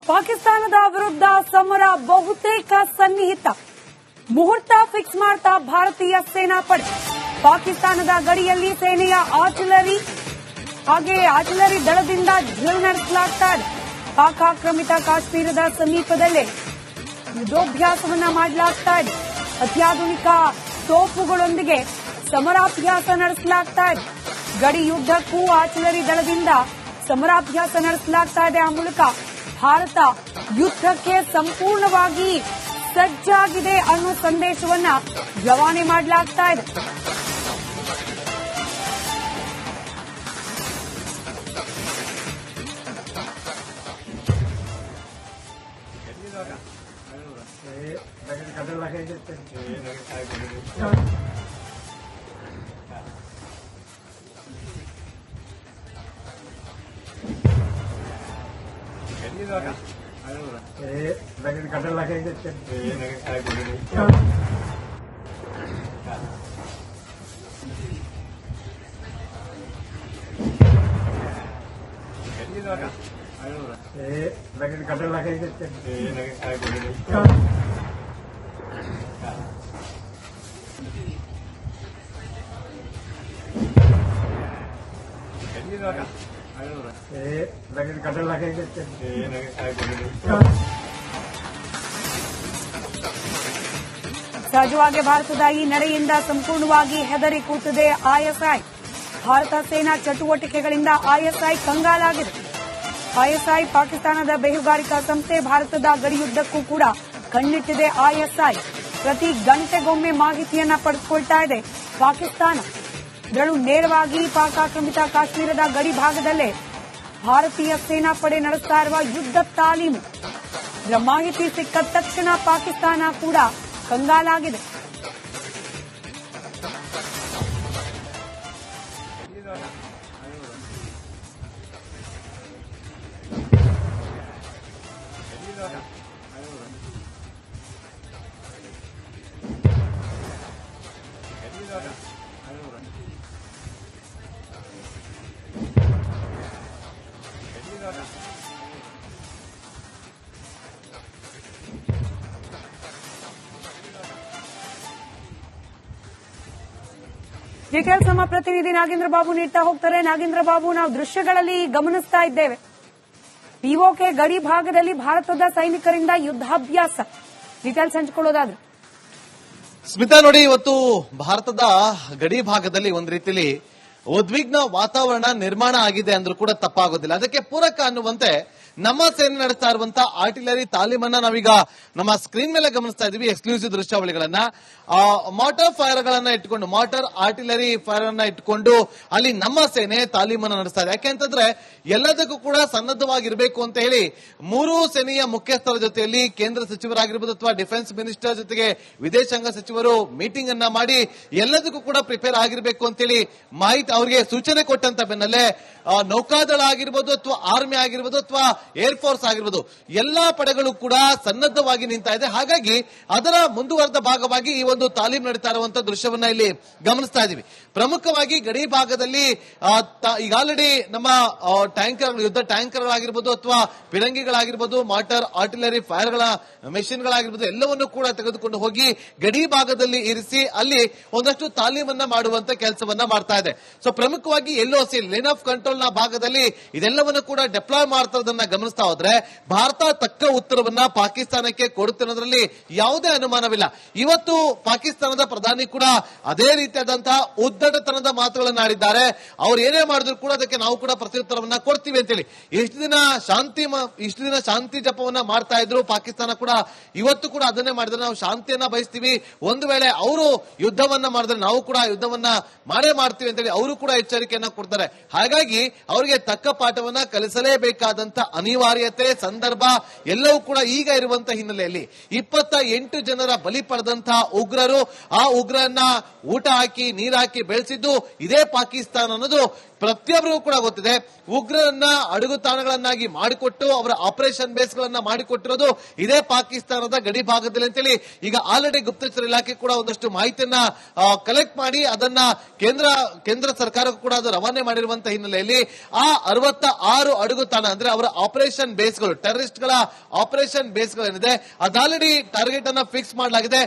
ಪಾಕಿಸ್ತಾನದ ವಿರುದ್ಧ ಸಮರ ಬಹುತೇಕ ಸನ್ನಿಹಿತ. ಮುಹೂರ್ತ ಫಿಕ್ಸ್ ಮಾಡ್ತಾ ಭಾರತೀಯ ಸೇನಾಪಡೆ. ಪಾಕಿಸ್ತಾನದ ಗಡಿಯಲ್ಲಿ ಸೇನೆಯ ಆರ್ಟಿಲರಿ ದಳದಿಂದ ಡ್ರಿಲ್ ನಡೆಸಲಾಗ್ತಾ ಇದೆ. ಪಾಕ್ ಆಕ್ರಮಿತ ಕಾಶ್ಮೀರದ ಸಮೀಪದಲ್ಲೇ ಯುದ್ಧಾಭ್ಯಾಸವನ್ನ ಮಾಡಲಾಗ್ತಾ ಇದೆ. ಅತ್ಯಾಧುನಿಕ ತೋಪುಗಳೊಂದಿಗೆ ಸಮರಾಭ್ಯಾಸ ನಡೆಸಲಾಗ್ತಾ ಇದೆ. ಗಡಿ ಯುದ್ಧಕ್ಕೂ ಆರ್ಟಿಲರಿ ದಳದಿಂದ ಸಮರಾಭ್ಯಾಸ ನಡೆಸಲಾಗ್ತಾ ಇದೆ. ಆ ಮೂಲಕ ಭಾರತ ಯುದ್ಧಕ್ಕೆ ಸಂಪೂರ್ಣವಾಗಿ ಸಜ್ಜಾಗಿದೆ ಅನ್ನೋ ಸಂದೇಶವನ್ನ ರವಾನೆ ಮಾಡಲಾಗ್ತಾ ಇದೆ. ಸಹಜವಾಗಿ ಭಾರತದ ಈ ನಡೆಯಿಂದ ಸಂಪೂರ್ಣವಾಗಿ ಹೆದರಿ ಕೂತಿದೆ ಐಎಸ್ಐ. ಭಾರತ ಸೇನಾ ಚಟುವಟಿಕೆಗಳಿಂದ ಐಎಸ್ಐ ಕಂಗಾಲಾಗಿದೆ. ಐಎಸ್ಐ ಪಾಕಿಸ್ತಾನದ ಬೇಹುಗಾರಿಕಾ ಸಂಸ್ಥೆ. ಭಾರತದ ಗಡಿಯುದ್ದಕ್ಕೂ ಕೂಡ ಕಣ್ಣಿಟ್ಟಿದೆ ಐಎಸ್ಐ. ಪ್ರತಿ ಗಂಟೆಗೊಮ್ಮೆ ಮಾಹಿತಿಯನ್ನ ಪಡೆದುಕೊಳ್ತಾ ಇದೆ ಪಾಕಿಸ್ತಾನ. ಇದರಲ್ಲೂ ನೇರವಾಗಿ ಪಾಕ್ ಆಕ್ರಮಿತ ಕಾಶ್ಮೀರದ ಗಡಿ ಭಾಗದಲ್ಲೇ ಭಾರತೀಯ ಸೇನಾಪಡೆ ನಡೆಸ್ತಾ ಇರುವ ಯುದ್ಧ ತಾಲೀಮು. ಇದರ ಮಾಹಿತಿ ಸಿಕ್ಕ ತಕ್ಷಣ ಪಾಕಿಸ್ತಾನ ಕೂಡ ಕಂಗಾಲಾಗಿದೆ. ಡೀಟೇಲ್ಸ್ ನಮ್ಮ ಪ್ರತಿನಿಧಿ ನಾಗೇಂದ್ರ ಬಾಬು ನೀಡ್ತಾ ಹೋಗ್ತಾರೆ. ನಾಗೇಂದ್ರ ಬಾಬು, ನಾವು ದೃಶ್ಯಗಳಲ್ಲಿ ಗಮನಿಸ್ತಾ ಇದ್ದೇವೆ, ಪಿಒಕೆ ಗಡಿ ಭಾಗದಲ್ಲಿ ಭಾರತದ ಸೈನಿಕರಿಂದ ಯುದ್ಧಾಭ್ಯಾಸ. ಡೀಟೇಲ್ಸ್ ಹಂಚಿಕೊಳ್ಳೋದಾದ್ರೆ ಸ್ಮಿತಾ, ನೋಡಿ, ಇವತ್ತು ಭಾರತದ ಗಡಿ ಭಾಗದಲ್ಲಿ ಒಂದು ರೀತಿಯಲ್ಲಿ ಉದ್ವಿಗ್ನ ವಾತಾವರಣ ನಿರ್ಮಾಣ ಆಗಿದೆ ಅಂದ್ರೂ ಕೂಡ ತಪ್ಪಾಗೋದಿಲ್ಲ. ಅದಕ್ಕೆ ಪೂರಕ ಅನ್ನುವಂತೆ ನಮ್ಮ ಸೇನೆ ನಡೆಸ್ತಾ ಇರುವಂತಹ ಆರ್ಟಿಲರಿ ತಾಲೀಮನ್ನ ನಾವೀಗ ನಮ್ಮ ಸ್ಕ್ರೀನ್ ಮೇಲೆ ಗಮನಿಸ್ತಾ ಇದೀವಿ. ಎಕ್ಸ್ಕ್ಲೂಸಿವ್ ದೃಶ್ಯಾವಳಿಗಳನ್ನ, ಮಾರ್ಟರ್ ಫೈರ್ ಗಳನ್ನ ಇಟ್ಕೊಂಡು, ಮಾರ್ಟರ್ ಆರ್ಟಿಲರಿ ಫೈರ್ ಅನ್ನ ಇಟ್ಕೊಂಡು ಅಲ್ಲಿ ನಮ್ಮ ಸೇನೆ ತಾಲೀಮನ್ನ ನಡೆಸ್ತಾ ಇದೆ. ಯಾಕೆಂತಂದ್ರೆ ಎಲ್ಲದಕ್ಕೂ ಕೂಡ ಸನ್ನದ್ಧವಾಗಿರಬೇಕು ಅಂತ ಹೇಳಿ ಮೂರೂ ಸೇನೆಯ ಮುಖ್ಯಸ್ಥರ ಜೊತೆಯಲ್ಲಿ ಕೇಂದ್ರ ಸಚಿವರಾಗಿರ್ಬೋದು ಅಥವಾ ಡಿಫೆನ್ಸ್ ಮಿನಿಸ್ಟರ್ ಜೊತೆಗೆ ವಿದೇಶಾಂಗ ಸಚಿವರು ಮೀಟಿಂಗ್ ಅನ್ನ ಮಾಡಿ ಎಲ್ಲದಕ್ಕೂ ಕೂಡ ಪ್ರಿಪೇರ್ ಆಗಿರಬೇಕು ಅಂತೇಳಿ ಮಾಹಿತಿ ಅವರಿಗೆ ಸೂಚನೆ ಕೊಟ್ಟಂತ ಬೆನ್ನಲ್ಲೇ ನೌಕಾದಳ ಆಗಿರ್ಬೋದು ಅಥವಾ ಆರ್ಮಿ ಆಗಿರ್ಬೋದು ಅಥವಾ ಏರ್ ಫೋರ್ಸ್ ಆಗಿರ್ಬೋದು ಎಲ್ಲಾ ಪಡೆಗಳು ಕೂಡ ಸನ್ನದ್ಧವಾಗಿ ನಿಂತಾ ಇದೆ. ಹಾಗಾಗಿ ಅದರ ಮುಂದುವರೆದ ಭಾಗವಾಗಿ ಈ ಒಂದು ತಾಲೀಮ್ ನಡೀತಾ ಇರುವಂತಹ ದೃಶ್ಯವನ್ನ ಇಲ್ಲಿ ಗಮನಿಸ್ತಾ ಇದೀವಿ. ಪ್ರಮುಖವಾಗಿ ಗಡಿ ಭಾಗದಲ್ಲಿ ಈಗ ಆಲ್ರೆಡಿ ನಮ್ಮ ಟ್ಯಾಂಕರ್, ಯುದ್ಧ ಟ್ಯಾಂಕರ್ಗಳಾಗಿರ್ಬೋದು ಅಥವಾ ಪಿರಂಗಿಗಳಾಗಿರ್ಬೋದು, ಮಾರ್ಟರ್ ಆರ್ಟಿಲರಿ ಫೈರ್ಗಳ ಮೆಷಿನ್ಗಳಾಗಿರ್ಬೋದು ಎಲ್ಲವನ್ನೂ ಕೂಡ ತೆಗೆದುಕೊಂಡು ಹೋಗಿ ಗಡಿ ಭಾಗದಲ್ಲಿ ಇರಿಸಿ ಅಲ್ಲಿ ಒಂದಷ್ಟು ತಾಲೀಮನ್ನ ಮಾಡುವಂತ ಕೆಲಸವನ್ನ ಮಾಡ್ತಾ ಇದೆ. ಸೊ ಪ್ರಮುಖವಾಗಿ LOC, ಲೈನ್ ಆಫ್ ಕಂಟ್ರೋಲ್ ನ ಭಾಗದಲ್ಲಿ ಇದೆಲ್ಲವನ್ನು ಕೂಡ ಡಿಪ್ಲಾಯ್ ಮಾಡ್ತಿರೋದನ್ನ ಗಮನಿಸ್ತಾ ಹೋದ್ರೆ ಭಾರತ ತಕ್ಕ ಉತ್ತರವನ್ನ ಪಾಕಿಸ್ತಾನಕ್ಕೆ ಕೊಡುತ್ತಿರೋದ್ರಲ್ಲಿ ಯಾವುದೇ ಅನುಮಾನವಿಲ್ಲ. ಇವತ್ತು ಪಾಕಿಸ್ತಾನದ ಪ್ರಧಾನಿ ಕೂಡ ಅದೇ ರೀತಿಯಾದಂತಹ ಉದ್ದಟತನದ ಮಾತುಗಳನ್ನು ಆಡಿದ್ದಾರೆ. ಅವ್ರು ಏನೇ ಮಾಡಿದ್ರು ಕೂಡ ಅದಕ್ಕೆ ನಾವು ಕೂಡ ಪ್ರತ್ಯುತ್ತರವನ್ನ ಕೊಡ್ತೀವಿ ಅಂತೇಳಿ ಇಷ್ಟು ದಿನ ಶಾಂತಿ ಜಪವನ್ನ ಮಾಡ್ತಾ ಇದ್ರು. ಪಾಕಿಸ್ತಾನ ಕೂಡ ಇವತ್ತು ಕೂಡ ಅದನ್ನೇ ಮಾಡಿದ್ರೆ, ನಾವು ಶಾಂತಿಯನ್ನ ಬಯಸ್ತೀವಿ, ಒಂದು ವೇಳೆ ಅವರು ಯುದ್ಧವನ್ನ ಮಾಡಿದ್ರೆ ನಾವು ಕೂಡ ಯುದ್ಧವನ್ನ ಮಾಡೇ ಮಾಡ್ತೀವಿ ಅಂತೇಳಿ ಅವರು ಕೂಡ ಎಚ್ಚರಿಕೆಯನ್ನ ಕೊಡ್ತಾರೆ. ಹಾಗಾಗಿ ಅವರಿಗೆ ತಕ್ಕ ಪಾಠವನ್ನ ಕಲಿಸಲೇಬೇಕಾದಂತ ಅನಿವಾರ್ಯತೆ, ಸಂದರ್ಭ ಎಲ್ಲವೂ ಕೂಡ ಈಗ ಇರುವಂತಹ ಹಿನ್ನೆಲೆಯಲ್ಲಿ 28 ಜನರ ಬಲಿ ಪಡೆದಂತಹ ಉಗ್ರರು, ಆ ಉಗ್ರನ್ನ ಊಟ ಹಾಕಿ ನೀರು ಹಾಕಿ ಬೆಳೆಸಿದ್ದು ಇದೇ ಪಾಕಿಸ್ತಾನ ಅನ್ನೋದು ಪ್ರತಿಯೊಬ್ಬರಿಗೂ ಕೂಡ ಗೊತ್ತಿದೆ. ಉಗ್ರರನ್ನ ಅಡಗುತಾಣಗಳನ್ನಾಗಿ ಮಾಡಿಕೊಟ್ಟು ಅವರ ಆಪರೇಷನ್ ಬೇಸ್ ಗಳನ್ನ ಮಾಡಿಕೊಟ್ಟಿರೋದು ಇದೇ ಪಾಕಿಸ್ತಾನದ ಗಡಿ ಭಾಗದಲ್ಲಿ ಅಂತೇಳಿ ಈಗ ಆಲ್ರೆಡಿ ಗುಪ್ತಚರ ಇಲಾಖೆ ಕೂಡ ಒಂದಷ್ಟು ಮಾಹಿತಿಯನ್ನ ಕಲೆಕ್ಟ್ ಮಾಡಿ ಅದನ್ನ ಕೇಂದ್ರ ಸರ್ಕಾರಕ್ಕೂ ಕೂಡ ಅದು ರವಾನೆ ಮಾಡಿರುವಂತಹ ಹಿನ್ನೆಲೆಯಲ್ಲಿ ಆ 66 ಅಡಗುತಾಣ ಅಂದ್ರೆ ಅವರ ಆಪರೇಷನ್ ಬೇಸ್ಗಳು, ಟೆರರಿಸ್ಟ್ ಗಳ ಆಪರೇಷನ್ ಬೇಸ್ಗಳೇನಿದೆ ಅದು ಆಲ್ರೆಡಿ ಟಾರ್ಗೆಟ್ ಅನ್ನ ಫಿಕ್ಸ್ ಮಾಡಲಾಗಿದೆ.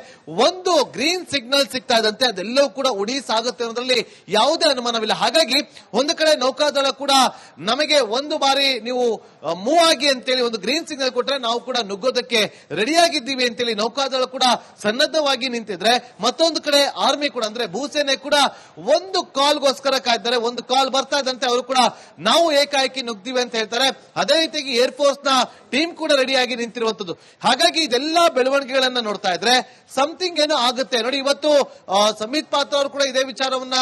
ಒಂದು ಗ್ರೀನ್ ಸಿಗ್ನಲ್ ಸಿಗ್ತಾ ಇದ್ದಂತೆ ಅದೆಲ್ಲವೂ ಕೂಡ ಉಡಿ ಸಾಗುತ್ತೆ ಅನ್ನೋದ್ರಲ್ಲಿ ಯಾವುದೇ ಅನುಮಾನವಿಲ್ಲ. ಹಾಗಾಗಿ ಒಂದು ಕಡೆ ನೌಕಾದಳ ಕೂಡ ನಮಗೆ ಒಂದು ಬಾರಿ ನೀವು ಮೂವ್ ಆಗಿ ಅಂತೇಳಿ ಒಂದು ಗ್ರೀನ್ ಸಿಗ್ನಲ್ ಕೊಟ್ರೆ ನಾವು ಕೂಡ ನುಗ್ಗೋದಕ್ಕೆ ರೆಡಿಯಾಗಿದ್ದೀವಿ ಅಂತೇಳಿ ನೌಕಾದಳ ಕೂಡ ಸನ್ನದ್ಧವಾಗಿ ನಿಂತಿದ್ರೆ, ಮತ್ತೊಂದು ಕಡೆ ಆರ್ಮಿ ಕೂಡ ಅಂದ್ರೆ ಭೂಸೇನೆ ಕೂಡ ಒಂದು ಕಾಲ್ಗೋಸ್ಕರ ಕಾಯ್ತಾರೆ. ಒಂದು ಕಾಲ್ ಬರ್ತಾ ಇದ್ದಂತೆ ಅವರು ಕೂಡ ನಾವು ಏಕಾಏಕಿ ನುಗ್ತೀವಿ ಅಂತ ಹೇಳ್ತಾರೆ. ಅದೇ ರೀತಿಯಾಗಿ ಏರ್ಫೋರ್ಸ್ ನ ಟೀಮ್ ಕೂಡ ರೆಡಿಯಾಗಿ ನಿಂತಿರುವಂತದ್ದು. ಹಾಗಾಗಿ ಇದೆಲ್ಲ ಬೆಳವಣಿಗೆಗಳನ್ನ ನೋಡ್ತಾ ಇದ್ರೆ ಸಮಥಿಂಗ್ ಏನೋ ಆಗುತ್ತೆ ನೋಡಿ. ಇವತ್ತು ಸಂಬಿತ್ ಪಾತ್ರ ಅವರು ಕೂಡ ಇದೇ ವಿಚಾರವನ್ನ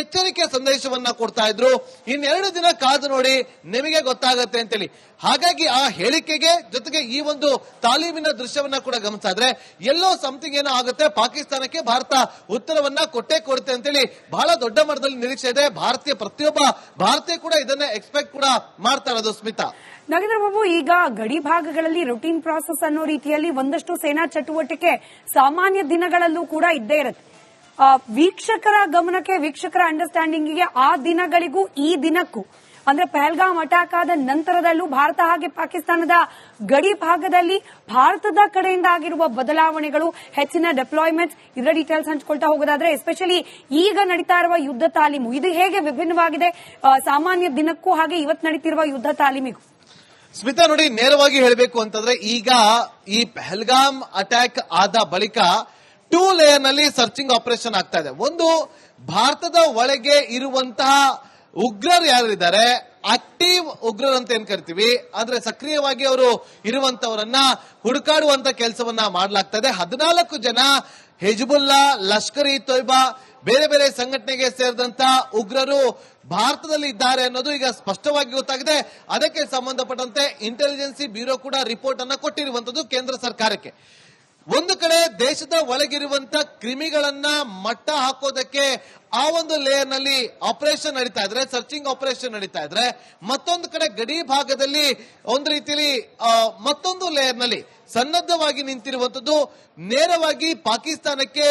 ಎಚ್ಚರಿಕೆ ಸಂದೇಶವನ್ನ ಕೊಡ್ತಾ ಇದ್ರು. ಇನ್ನೆರಡು ದಿನ ಕಾದು ನೋಡಿ ನಿಮಗೆ ಗೊತ್ತಾಗತ್ತೆ ಅಂತೇಳಿ. ಹಾಗಾಗಿ ಆ ಹೇಳಿಕೆಗೆ ಜೊತೆಗೆ ಈ ಒಂದು ತಾಲೀಮಿನ ದೃಶ್ಯವನ್ನ ಕೂಡ ಗಮನಿಸ್ತಾ ಇದ್ರೆ ಎಲ್ಲೋ ಸಮಥಿಂಗ್ ಏನೋ ಆಗುತ್ತೆ, ಪಾಕಿಸ್ತಾನಕ್ಕೆ ಭಾರತ ಉತ್ತರವನ್ನ ಕೊಟ್ಟೇ ಕೊಡುತ್ತೆ ಅಂತೇಳಿ ಬಹಳ ದೊಡ್ಡ ಮಟ್ಟದಲ್ಲಿ ನಿರೀಕ್ಷೆ ಇದೆ. ಪ್ರತಿಯೊಬ್ಬ ಭಾರತೀಯ ಕೂಡ ಇದನ್ನ ಎಕ್ಸ್ಪೆಕ್ಟ್ ಕೂಡ ಮಾಡ್ತಾ ಇರೋದು. ಸ್ಮಿತಾ, ನಾಗೇಂದ್ರ ಬಾಬು, ಈಗ ಗಡಿ ಭಾಗಗಳಲ್ಲಿ ರೂಟೀನ್ ಪ್ರಾಸೆಸ್ ಅನ್ನೋ ರೀತಿಯಲ್ಲಿ ಒಂದಷ್ಟು ಸೇನಾ ಚಟುವಟಿಕೆ ಸಾಮಾನ್ಯ ದಿನಗಳಲ್ಲೂ ಕೂಡ ಇದ್ದೇ ಇರುತ್ತೆ. ವೀಕ್ಷಕರ ಗಮನಕ್ಕೆ, ವೀಕ್ಷಕರ ಅಂಡರ್ಸ್ಟ್ಯಾಂಡಿಂಗ್ಗೆ ಆ ದಿನಗಳಿಗೂ ಈ ದಿನಕ್ಕೂ ಅಂದ್ರೆ ಪಹಲ್ಗಾಮ್ ಅಟ್ಯಾಕ್ ಆದ ನಂತರದಲ್ಲೂ ಭಾರತ ಹಾಗೆ ಪಾಕಿಸ್ತಾನದ ಗಡಿ ಭಾಗದಲ್ಲಿ ಭಾರತದ ಕಡೆಯಿಂದ ಆಗಿರುವ ಬದಲಾವಣೆಗಳು, ಹೆಚ್ಚಿನ ಡೆಪ್ಲಾಯ್ಮೆಂಟ್ಸ್, ಇದರ ಡೀಟೇಲ್ಸ್ ಹಂಚಿಕೊಳ್ತಾ ಹೋಗೋದಾದ್ರೆ ಎಸ್ಪೆಷಲಿ ಈಗ ನಡೀತಾ ಇರುವ ಯುದ್ಧ ತಾಲೀಮು ಇದು ಹೇಗೆ ವಿಭಿನ್ನವಾಗಿದೆ ಸಾಮಾನ್ಯ ದಿನಕ್ಕೂ ಹಾಗೆ ಇವತ್ತು ನಡೀತಿರುವ ಯುದ್ಧ ತಾಲೀಮಿಗೂ? ಸ್ಮಿತಾ ನೋಡಿ, ನೇರವಾಗಿ ಹೇಳಬೇಕು ಅಂತಂದ್ರೆ ಈಗ ಈ ಪಹಲ್ಗಾಮ್ ಅಟ್ಯಾಕ್ ಆದ ಬಳಿಕ 2 ಲೇಯರ್ ನಲ್ಲಿ ಸರ್ಚಿಂಗ್ ಆಪರೇಷನ್ ಆಗ್ತಾ ಇದೆ. ಒಂದು, ಭಾರತದ ಒಳಗೆ ಇರುವಂತಹ ಉಗ್ರರು ಯಾರಿದ್ದಾರೆ, ಆಕ್ಟಿವ್ ಉಗ್ರರು ಅಂತ ಏನ್ ಕರಿತೀವಿ, ಅಂದ್ರೆ ಸಕ್ರಿಯವಾಗಿ ಅವರು ಇರುವಂತವರನ್ನ ಹುಡುಕಾಡುವಂತ ಕೆಲಸವನ್ನ ಮಾಡಲಾಗ್ತಾ ಇದೆ. 14 ಜನ ಹಿಜ್ಬುಲ್ಲಾ, ಲಷ್ಕರ್ ಇ ತೊಯ್ಬಾ, ಬೇರೆ ಬೇರೆ ಸಂಘಟನೆಗೆ ಸೇರಿದಂತ ಉಗ್ರರು ಭಾರತದಲ್ಲಿ ಇದ್ದಾರೆ ಅನ್ನೋದು ಈಗ ಸ್ಪಷ್ಟವಾಗಿ ಗೊತ್ತಾಗಿದೆ. ಅದಕ್ಕೆ ಸಂಬಂಧಪಟ್ಟಂತೆ ಇಂಟೆಲಿಜೆನ್ಸಿ ಬ್ಯೂರೋ ಕೂಡ ರಿಪೋರ್ಟ್ ಅನ್ನ ಕೊಟ್ಟಿರುವಂತದ್ದು ಕೇಂದ್ರ ಸರ್ಕಾರಕ್ಕೆ. ಒಂದು ಕಡೆ ದೇಶದ ಒಳಗಿರುವಂತ ಕ್ರಿಮಿಗಳನ್ನ ಮಟ್ಟ ಹಾಕೋದಕ್ಕೆ ಆ ಒಂದು ಲೇಯರ್ ನಲ್ಲಿ ಆಪರೇಷನ್ ನಡೀತಾ ಇದ್ರೆ, ಸರ್ಚಿಂಗ್ ಆಪರೇಷನ್ ನಡೀತಾ ಇದ್ರೆ, ಮತ್ತೊಂದು ಕಡೆ ಗಡಿ ಭಾಗದಲ್ಲಿ ಒಂದು ರೀತಿಯಲ್ಲಿ ಮತ್ತೊಂದು ಲೇಯರ್ ನಲ್ಲಿ ಸನ್ನದ್ಧವಾಗಿ ನಿಂತಿರುವಂತದ್ದು ನೇರವಾಗಿ ಪಾಕಿಸ್ತಾನಕ್ಕೆ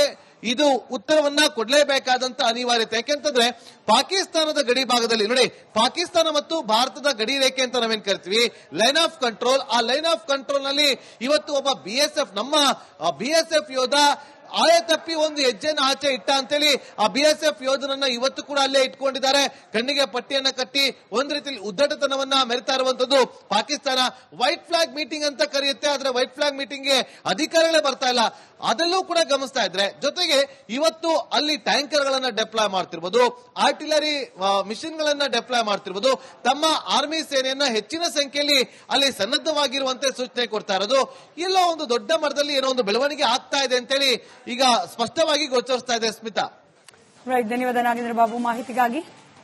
ಇದು ಉತ್ತರವನ್ನ ಕೊಡಲೇಬೇಕಾದಂತ ಅನಿವಾರ್ಯತೆ. ಯಾಕೆಂತಂದ್ರೆ ಪಾಕಿಸ್ತಾನದ ಗಡಿ ಭಾಗದಲ್ಲಿ ನೋಡಿ, ಪಾಕಿಸ್ತಾನ ಮತ್ತು ಭಾರತದ ಗಡಿ ರೇಖೆ ಅಂತ ನಾವೇನ್ ಕರಿತೀವಿ ಲೈನ್ ಆಫ್ ಕಂಟ್ರೋಲ್, ಆ ಲೈನ್ ಆಫ್ ಕಂಟ್ರೋಲ್ ನಲ್ಲಿ ಇವತ್ತು ಒಬ್ಬ ನಮ್ಮ ಬಿಎಸ್ಎಫ್ ಯೋಧ ಆಯತಪ್ಪಿ ಒಂದು ಹೆಜ್ಜೆನ ಆಚೆ ಇಟ್ಟ ಅಂತೇಳಿ ಆ ಬಿಎಸ್ಎಫ್ ಯೋಧನನ್ನ ಇವತ್ತು ಕೂಡ ಅಲ್ಲೇ ಇಟ್ಕೊಂಡಿದ್ದಾರೆ. ಕಣ್ಣಿಗೆ ಪಟ್ಟಿಯನ್ನ ಕಟ್ಟಿ ಒಂದು ರೀತಿಯಲ್ಲಿ ಉದ್ದಟತನವನ್ನ ಮೆರಿತಾ ಇರುವಂತದ್ದು ಪಾಕಿಸ್ತಾನ. ವೈಟ್ ಫ್ಲಾಗ್ ಮೀಟಿಂಗ್ ಅಂತ ಕರೆಯುತ್ತೆ, ಆದ್ರೆ ವೈಟ್ ಫ್ಲಾಗ್ ಮೀಟಿಂಗ್ ಗೆ ಅಧಿಕಾರಿಗಳೇ ಬರ್ತಾ ಇಲ್ಲ. ಅದೆಲ್ಲೂ ಕೂಡ ಗಮನಿಸ್ತಾ ಇದ್ರೆ ಜೊತೆಗೆ ಇವತ್ತು ಅಲ್ಲಿ ಟ್ಯಾಂಕರ್ ಗಳನ್ನ ಡೆಪ್ಲಾಯ್ ಮಾಡ್ತಿರ್ಬೋದು, ಆರ್ಟಿಲರಿ ಮಿಷನ್ ಗಳನ್ನ ಡೆಪ್ಲಾಯ್ ಮಾಡ್ತಿರ್ಬೋದು, ತಮ್ಮ ಆರ್ಮಿ ಸೇನೆಯನ್ನ ಹೆಚ್ಚಿನ ಸಂಖ್ಯೆಯಲ್ಲಿ ಅಲ್ಲಿ ಸನ್ನದ್ಧವಾಗಿರುವಂತೆ ಸೂಚನೆ ಕೊಡ್ತಾ ಇರೋದು ಎಲ್ಲೋ ಒಂದು ದೊಡ್ಡ ಮಟ್ಟದಲ್ಲಿ ಏನೋ ಒಂದು ಬೆಳವಣಿಗೆ ಆಗ್ತಾ ಇದೆ ಅಂತೇಳಿ ಈಗ ಸ್ಪಷ್ಟವಾಗಿ ಗೋಚರಿಸ್ತಾ ಇದೆ. ಸ್ಮಿತಾ, ಧನ್ಯವಾದ ನಾಗೇಂದ್ರ ಬಾಬು ಮಾಹಿತಿಗಾಗಿ.